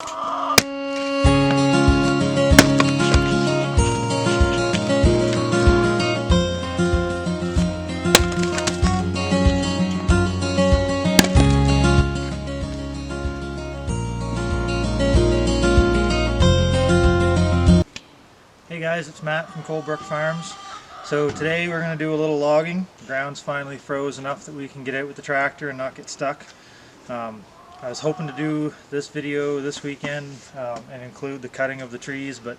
Hey guys, it's Matt from Colebrook Farms. So today we're going to do a little logging. The ground's finally froze enough that we can get out with the tractor and not get stuck. I was hoping to do this video this weekend and include the cutting of the trees, but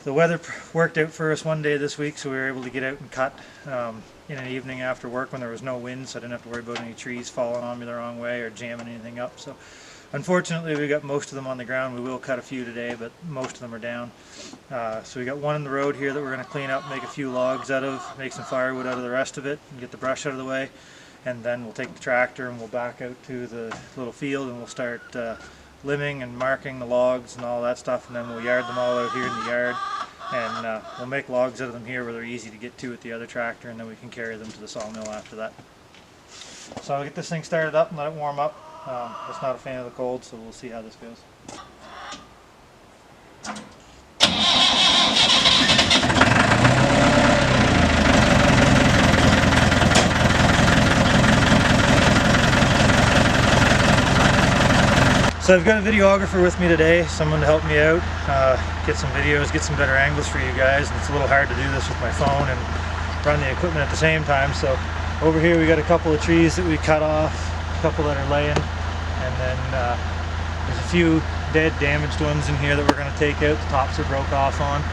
the weather worked out for us one day this week, so we were able to get out and cut in an evening after work when there was no wind, so I didn't have to worry about any trees falling on me the wrong way or jamming anything up. So unfortunately we got most of them on the ground. We will cut a few today, but most of them are down. So we got one in the road here that we're going to clean up, make a few logs out of, make some firewood out of the rest of it, and get the brush out of the way. And then we'll take the tractor and we'll back out to the little field and we'll start limbing and marking the logs and all that stuff, and then we'll yard them all out here in the yard. And we'll make logs out of them here where they're easy to get to with the other tractor, and then we can carry them to the sawmill after that. So I'll get this thing started up and let it warm up. It's not a fan of the cold, so we'll see how this goes. So I've got a videographer with me today, someone to help me out, get some videos, get some better angles for you guys. And it's a little hard to do this with my phone and run the equipment at the same time. So over here we got a couple of trees that we cut off, a couple that are laying, and then there's a few dead, damaged ones in here that we're going to take out. The tops are broke off on.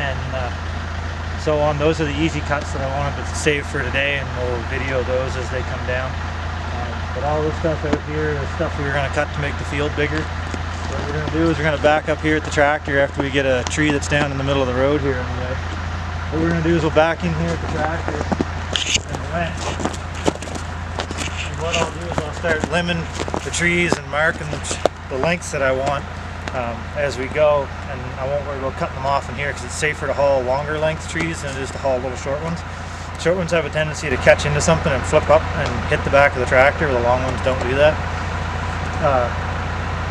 And so on, those are the easy cuts that I wanted to save for today, and we'll video those as they come down. But all this stuff out here is stuff we were going to cut to make the field bigger. So what we're going to do is we're going to back up here at the tractor after we get a tree that's down in the middle of the road here in the way. What we're going to do is we'll back in here at the tractor and wrench. And what I'll do is I'll start limbing the trees and marking the lengths that I want as we go. And I won't worry about cutting them off in here because it's safer to haul longer length trees than it is to haul little short ones. Short ones have a tendency to catch into something and flip up and hit the back of the tractor. The long ones don't do that.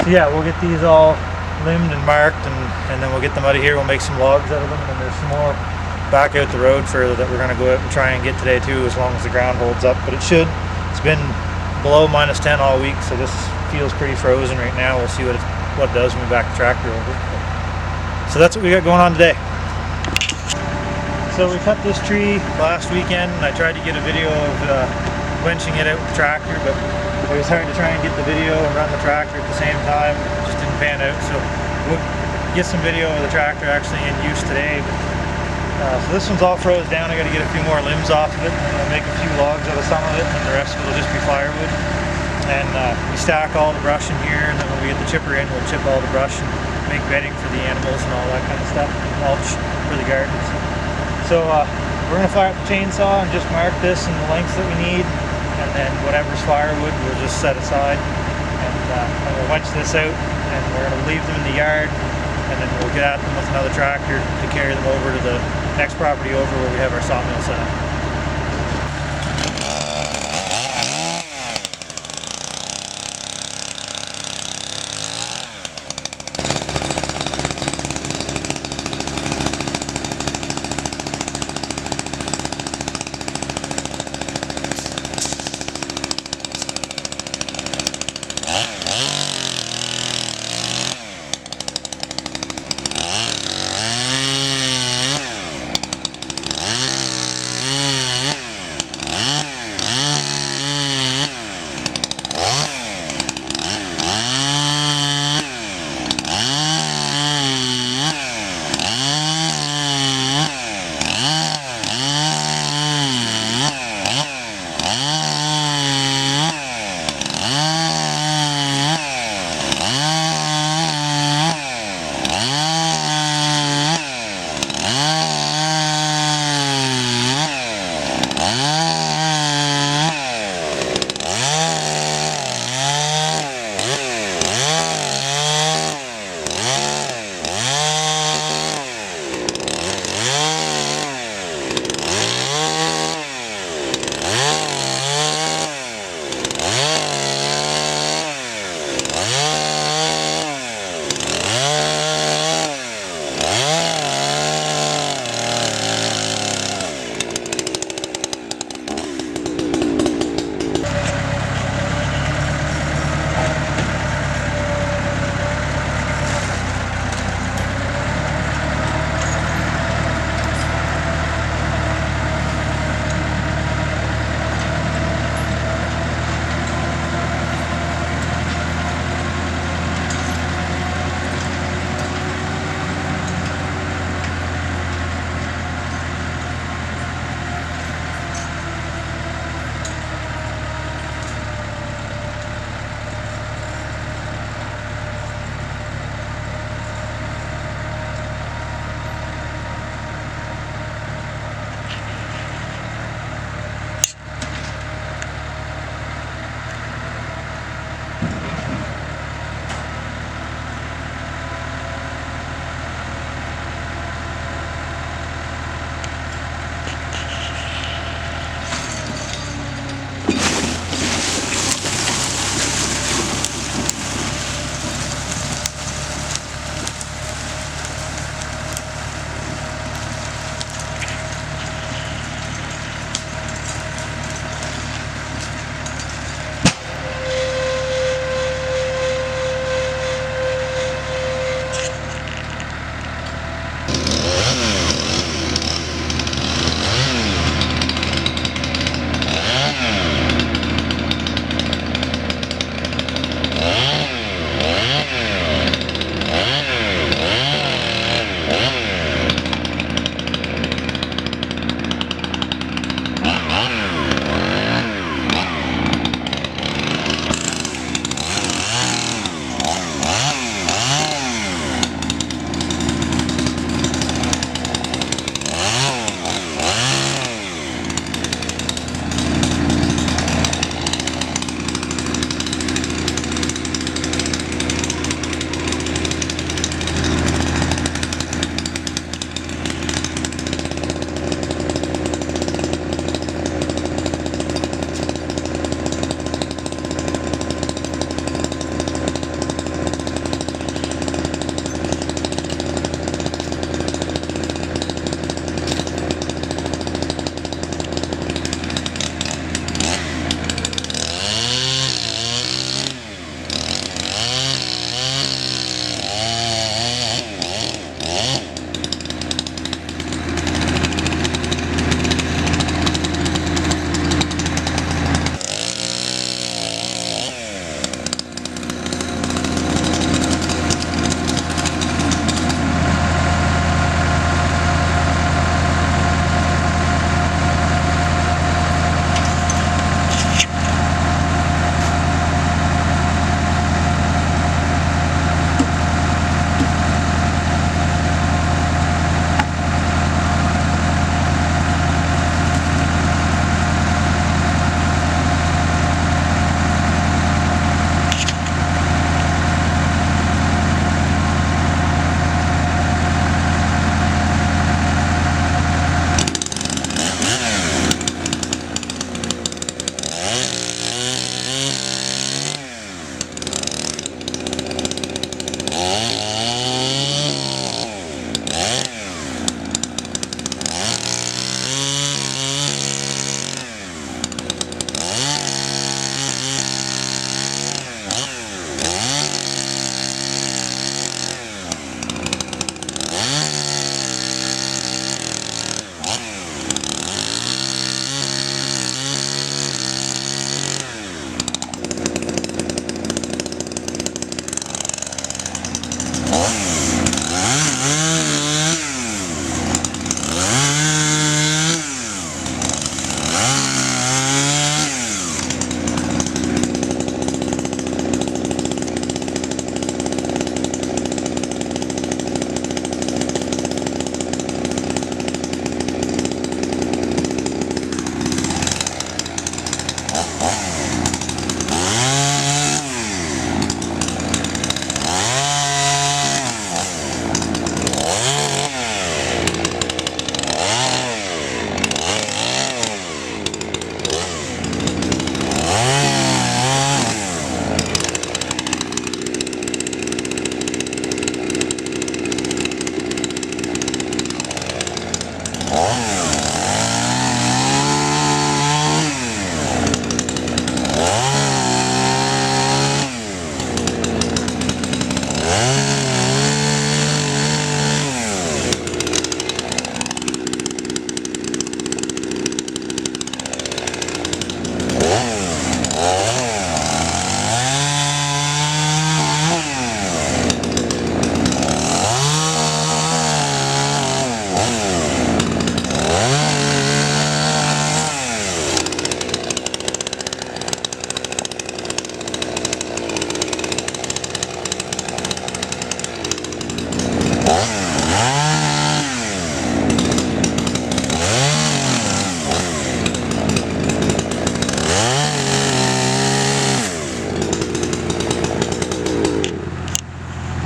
So yeah, we'll get these all limbed and marked, and then we'll get them out of here. We'll make some logs out of them, and there's some more back out the road further that we're going to go out and try and get today too, as long as the ground holds up. But it should. It's been below -10 all week, so this feels pretty frozen right now. We'll see what it does when we back the tractor over. So that's what we got going on today. So we cut this tree last weekend, and I tried to get a video of winching it out with the tractor, but it was hard to try and get the video and run the tractor at the same time. It just didn't pan out, so we'll get some video of the tractor actually in use today. So this one's all froze down. I got to get a few more limbs off of it, and I'll make a few logs out of some of it, and the rest of it will just be firewood. And we stack all the brush in here, and then when we get the chipper in, we'll chip all the brush and make bedding for the animals and all that kind of stuff, mulch for the gardens. So we're going to fire up the chainsaw and just mark this in the lengths that we need, and then whatever's firewood we'll just set aside, and we'll winch this out, and we're going to leave them in the yard, and then we'll get at them with another tractor to carry them over to the next property over where we have our sawmill set up.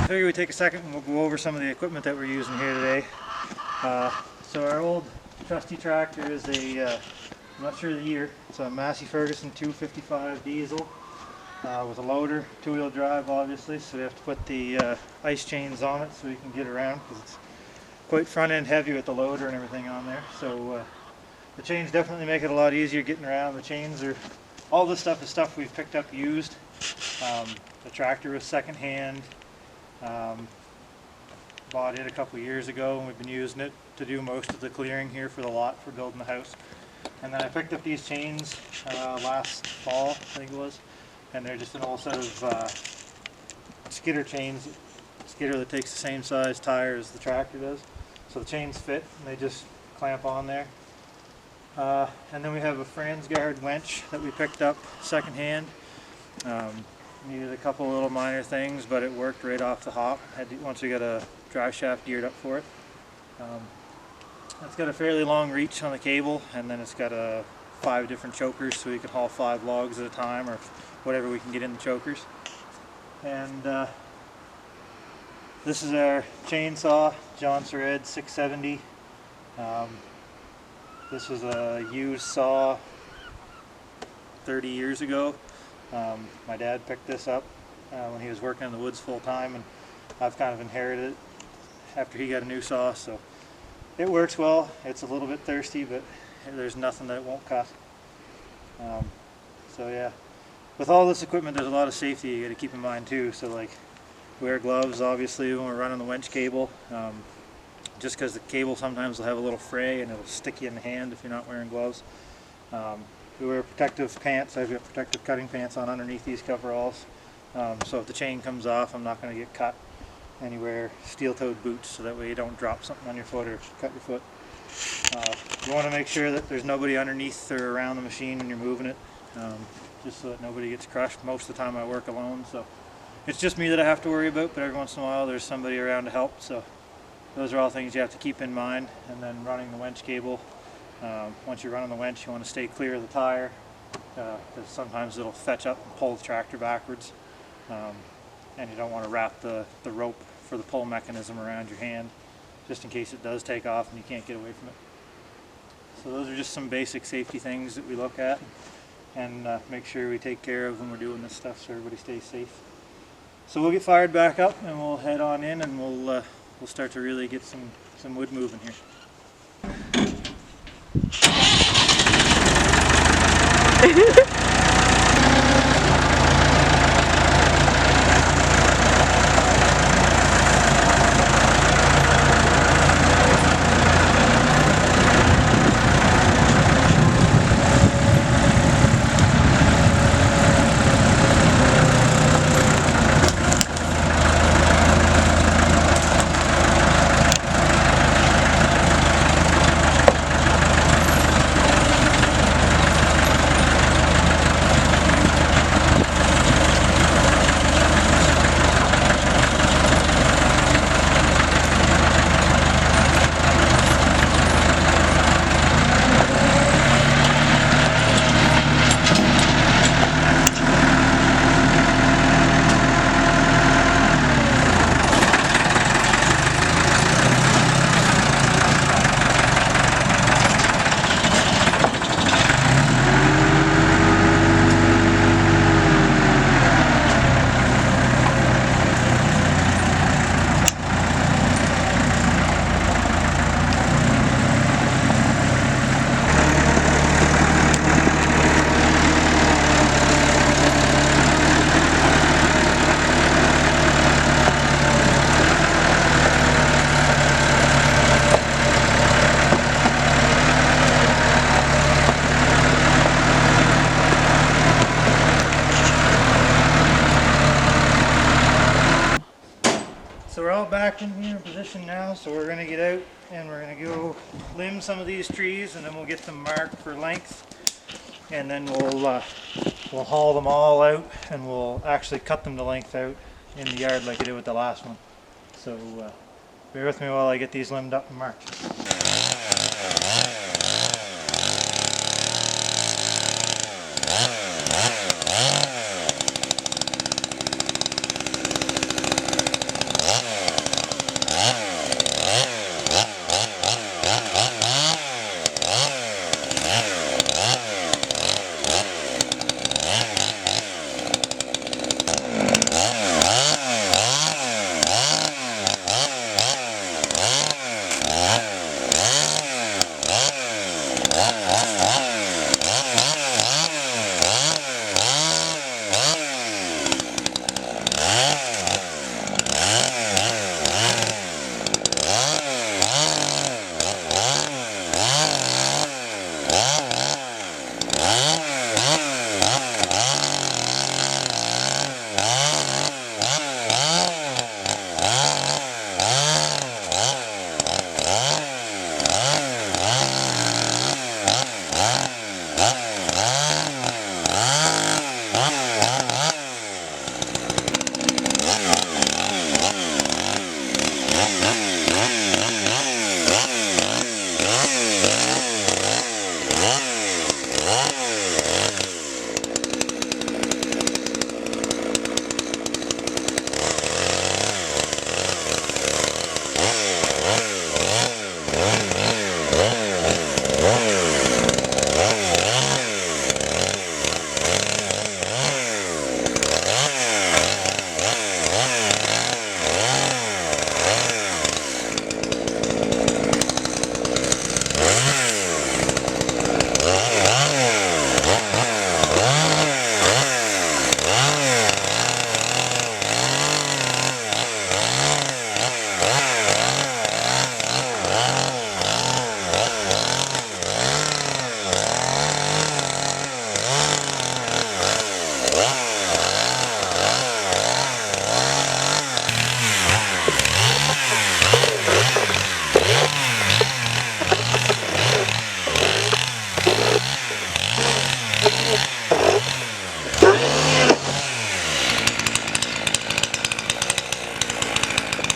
I figure we take a second and we'll go over some of the equipment that we're using here today. So our old trusty tractor is a, I'm not sure the year, it's a Massey 255 diesel with a loader, two-wheel drive obviously, so we have to put the ice chains on it so we can get around, because it's quite front-end heavy with the loader and everything on there. So the chains definitely make it a lot easier getting around. The chains are, all this stuff is stuff we've picked up used. The tractor was second-hand. Bought it a couple years ago, and we've been using it to do most of the clearing here for the lot for building the house. And then I picked up these chains last fall, I think it was, and they're just an old set of skidder chains, skidder that takes the same size tire as the tractor does. So the chains fit and they just clamp on there. And then we have a Fransgard winch that we picked up secondhand. Needed a couple little minor things, but it worked right off the hop once we got a drive shaft geared up for it. It's got a fairly long reach on the cable, and then it's got 5 different chokers, so we can haul 5 logs at a time, or whatever we can get in the chokers. And this is our chainsaw, John Sered 670. This was a used saw 30 years ago. My dad picked this up when he was working in the woods full time, and I've kind of inherited it after he got a new saw, so it works well. It's a little bit thirsty, but there's nothing that it won't cut. So yeah, with all this equipment there's a lot of safety you got to keep in mind too. So like, wear gloves obviously when we're running the winch cable, just because the cable sometimes will have a little fray and it'll stick you in the hand if you're not wearing gloves. We wear protective pants. I've got protective cutting pants on underneath these coveralls, so if the chain comes off I'm not going to get cut. And you wear steel-toed boots so that way you don't drop something on your foot or cut your foot. You want to make sure that there's nobody underneath or around the machine when you're moving it, just so that nobody gets crushed. Most of the time I work alone, so it's just me that I have to worry about, but every once in a while there's somebody around to help. So those are all things you have to keep in mind. And then running the winch cable, once you're running the winch you want to stay clear of the tire, because sometimes it'll fetch up and pull the tractor backwards. And you don't want to wrap the rope for the pull mechanism around your hand, just in case it does take off and you can't get away from it. So those are just some basic safety things that we look at and make sure we take care of when we're doing this stuff so everybody stays safe. So we'll get fired back up and we'll head on in, and we'll start to really get some wood moving here. So we're all back in here in position now, so we're going to get out and we're going to go limb some of these trees, and then we'll get them marked for length, and then we'll haul them all out, and we'll actually cut them to length out in the yard like I did with the last one. So bear with me while I get these limbed up and marked.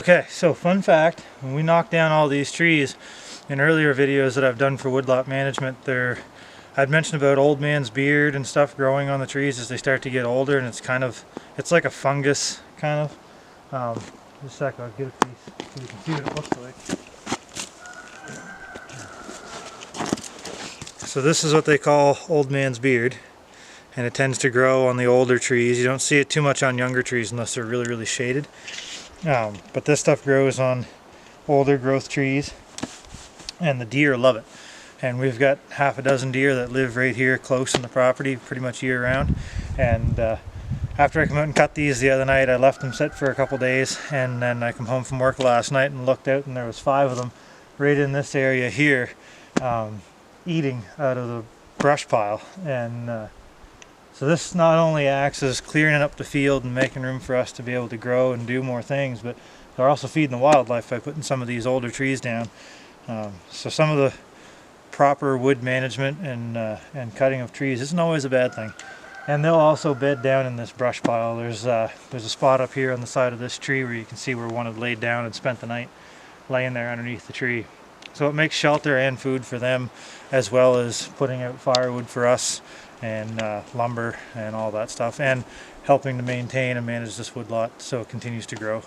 Okay, so fun fact, when we knock down all these trees in earlier videos that I've done for woodlot management, I'd mentioned about old man's beard and stuff growing on the trees as they start to get older, and it's like a fungus kind of. Just a sec, I'll get a piece so you can see what it looks like. So this is what they call old man's beard, and it tends to grow on the older trees. You don't see it too much on younger trees unless they're really, really shaded. But this stuff grows on older growth trees, and the deer love it. And we've got half a dozen deer that live right here close in the property pretty much year round. And after I come out and cut these the other night, I left them sit for a couple days, and then I come home from work last night and looked out, and there was 5 of them right in this area here, eating out of the brush pile. And so this not only acts as clearing up the field and making room for us to be able to grow and do more things, but they're also feeding the wildlife by putting some of these older trees down. So some of the proper wood management and cutting of trees isn't always a bad thing. And they'll also bed down in this brush pile. There's a spot up here on the side of this tree where you can see where one had laid down and spent the night laying there underneath the tree. So it makes shelter and food for them, as well as putting out firewood for us, and lumber and all that stuff, and helping to maintain and manage this woodlot so it continues to grow.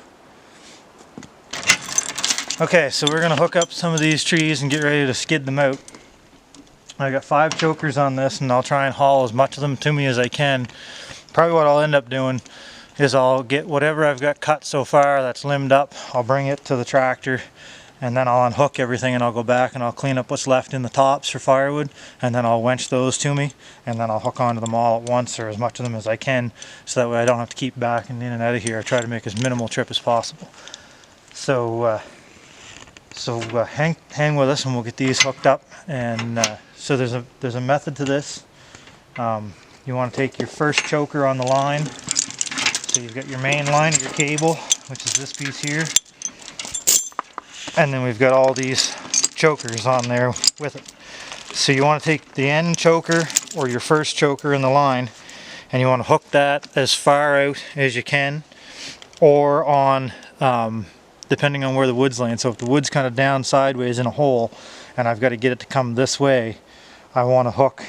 Okay, so we're going to hook up some of these trees and get ready to skid them out. I got 5 chokers on this, and I'll try and haul as much of them to me as I can. Probably what I'll end up doing is I'll get whatever I've got cut so far that's limbed up, I'll bring it to the tractor, and then I'll unhook everything, and I'll go back and I'll clean up what's left in the tops for firewood, and then I'll winch those to me, and then I'll hook onto them all at once, or as much of them as I can, so that way I don't have to keep backing in and out of here. I try to make as minimal trip as possible. So hang with us and we'll get these hooked up. And so there's a method to this. You want to take your first choker on the line. So you've got your main line of your cable, which is this piece here. And then we've got all these chokers on there with it. So you want to take the end choker or your first choker in the line, and you want to hook that as far out as you can, or on depending on where the wood's laying. So if the wood's kind of down sideways in a hole and I've got to get it to come this way, I want to hook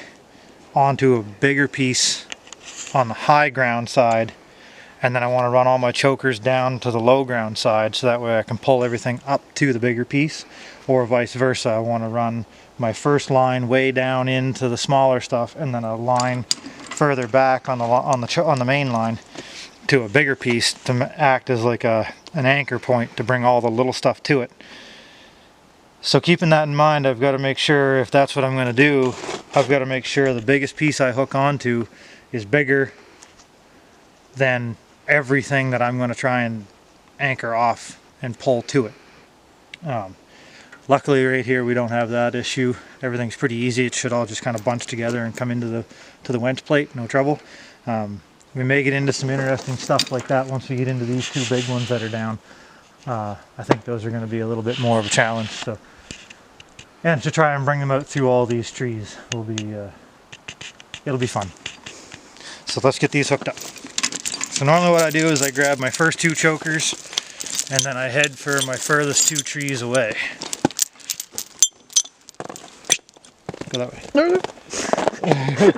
onto a bigger piece on the high ground side, and then I want to run all my chokers down to the low ground side, so that way I can pull everything up to the bigger piece, or vice versa. I want to run my first line way down into the smaller stuff, and then a line further back on the main line to a bigger piece to act as like an anchor point to bring all the little stuff to it. So keeping that in mind, I've got to make sure, if that's what I'm going to do, I've got to make sure the biggest piece I hook onto is bigger than everything that I'm going to try and anchor off and pull to it. Luckily right here we don't have that issue. Everything's pretty easy. It should all just kind of bunch together and come into the winch plate, no trouble. We may get into some interesting stuff like that once we get into these 2 big ones that are down. I think those are going to be a little bit more of a challenge. So, and to try and bring them out through all these trees will be, it'll be fun. So let's get these hooked up. So normally what I do is I grab my first 2 chokers, and then I head for my furthest 2 trees away. Go that way.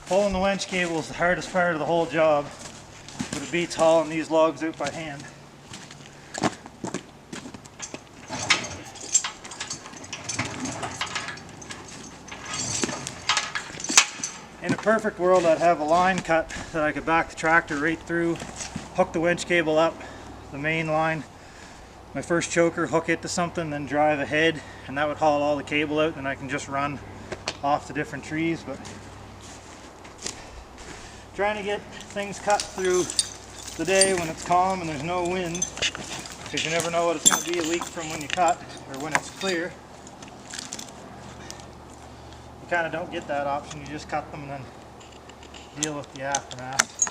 Pulling the winch cable is the hardest part of the whole job, but it beats hauling these logs out by hand. In a perfect world, I'd have a line cut that I could back the tractor right through, hook the winch cable up, the main line, my first choker, hook it to something, then drive ahead, and that would haul all the cable out, and I can just run off the different trees. But trying to get things cut through the day when it's calm and there's no wind, because you never know what it's going to be a week from when you cut or when it's clear. kind of don't get that option. You just cut them and then deal with the aftermath.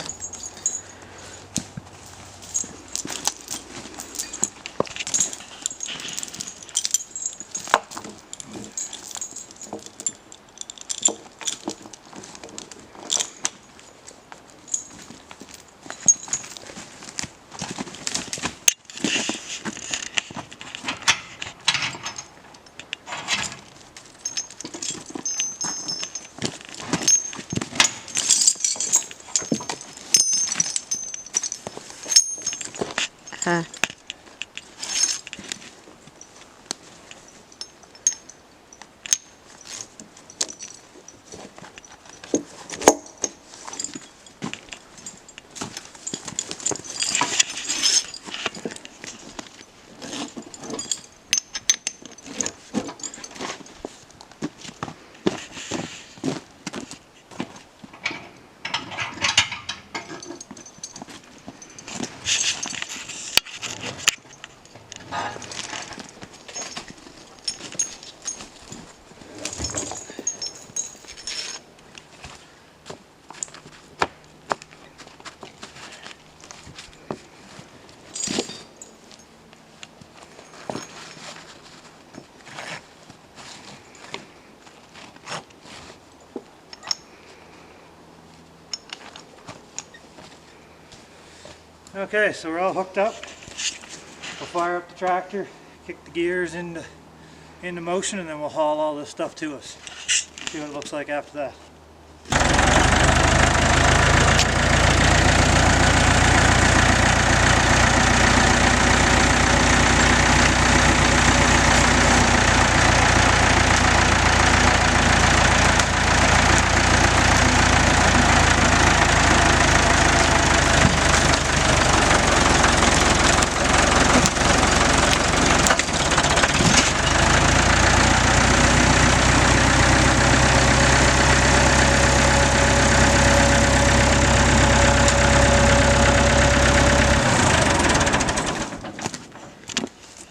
Okay, so we're all hooked up. We'll fire up the tractor, kick the gears into motion, and then we'll haul all this stuff to us. See what it looks like after that.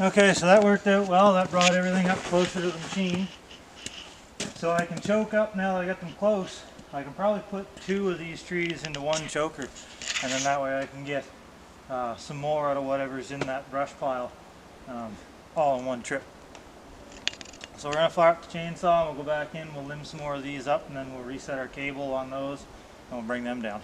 Okay, so that worked out well. That brought everything up closer to the machine. So I can choke up now that I got them close. I can probably put 2 of these trees into one choker, and then that way I can get some more out of whatever's in that brush pile all in one trip. So we're going to fire up the chainsaw, and we'll go back in, we'll limb some more of these up, and then we'll reset our cable on those, and we'll bring them down.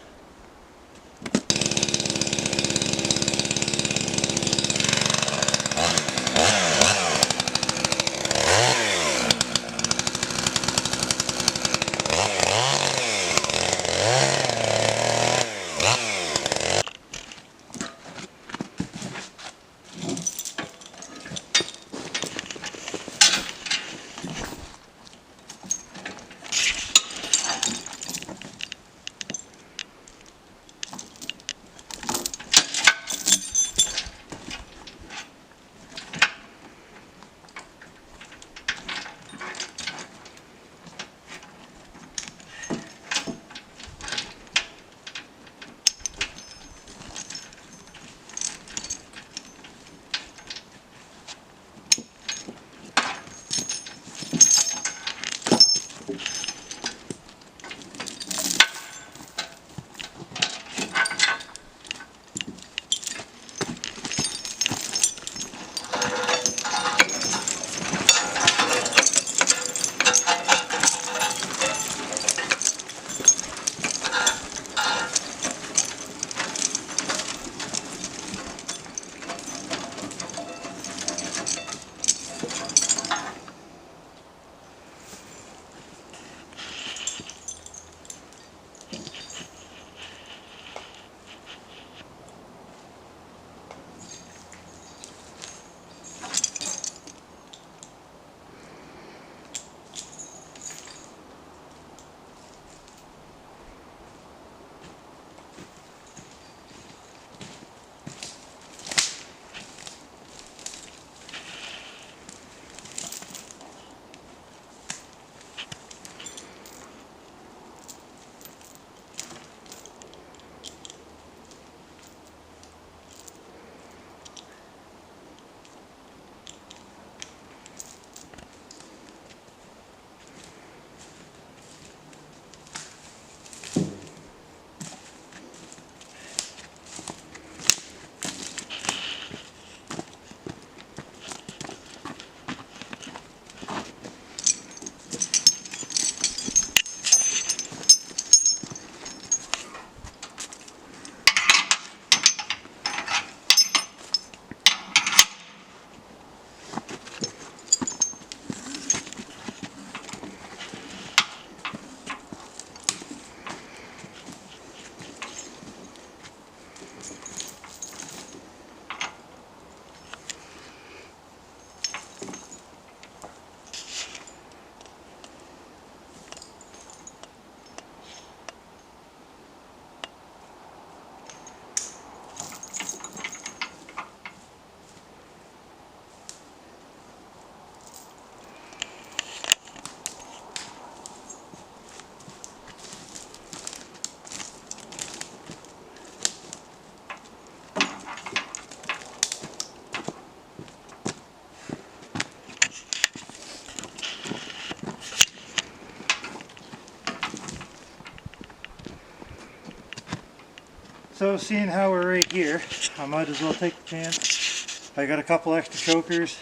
So seeing how we're right here, I might as well take the chance. I got a couple extra chokers.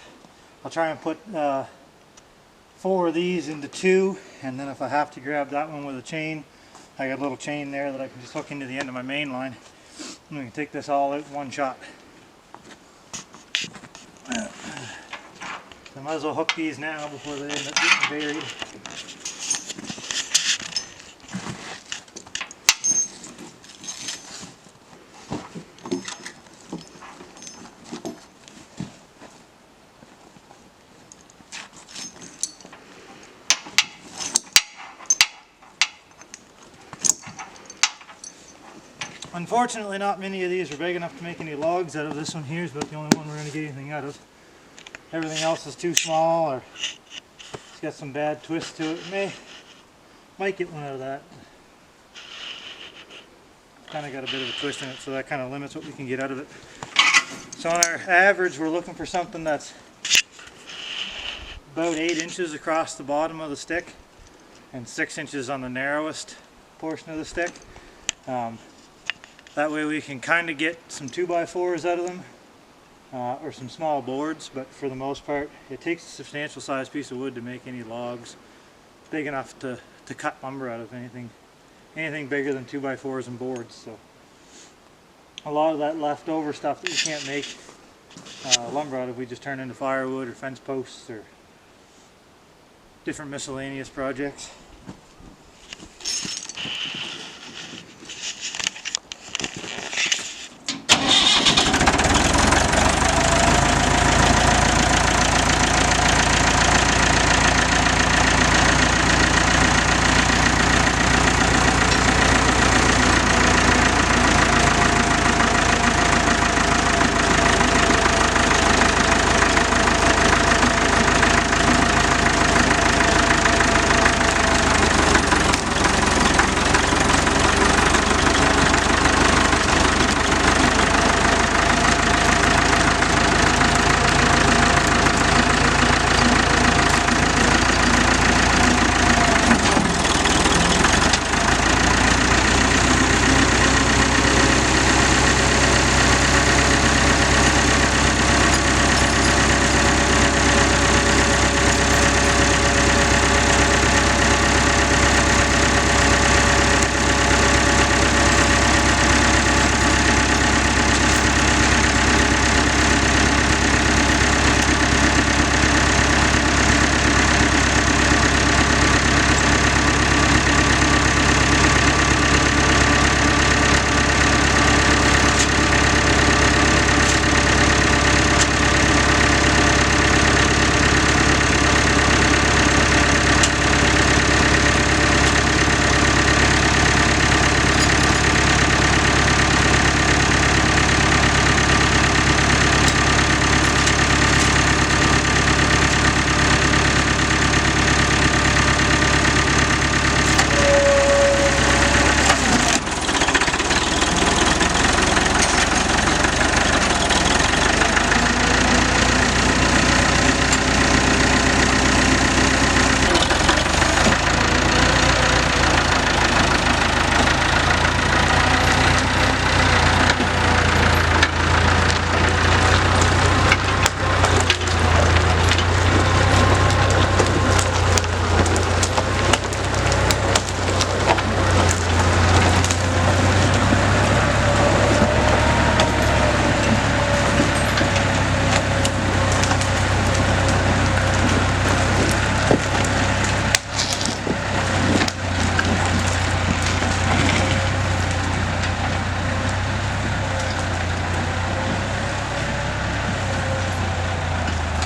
I'll try and put 4 of these into 2, and then if I have to grab that one with a chain, I got a little chain there that I can just hook into the end of my main line. And we can take this all out in one shot. So I might as well hook these now before they end up getting buried. Unfortunately, not many of these are big enough to make any logs out of. This one here is about the only one we're going to get anything out of. Everything else is too small, or it's got some bad twist to it. Might get one out of that. Kind of got a bit of a twist in it, so that kind of limits what we can get out of it. So on our average, we're looking for something that's about 8 inches across the bottom of the stick and 6 inches on the narrowest portion of the stick. That way we can kind of get some 2x4s out of them, or some small boards, but for the most part it takes a substantial sized piece of wood to make any logs big enough to cut lumber out of. Anything bigger than 2x4s and boards. So a lot of that leftover stuff that we can't make lumber out of, we just turn into firewood or fence posts or different miscellaneous projects.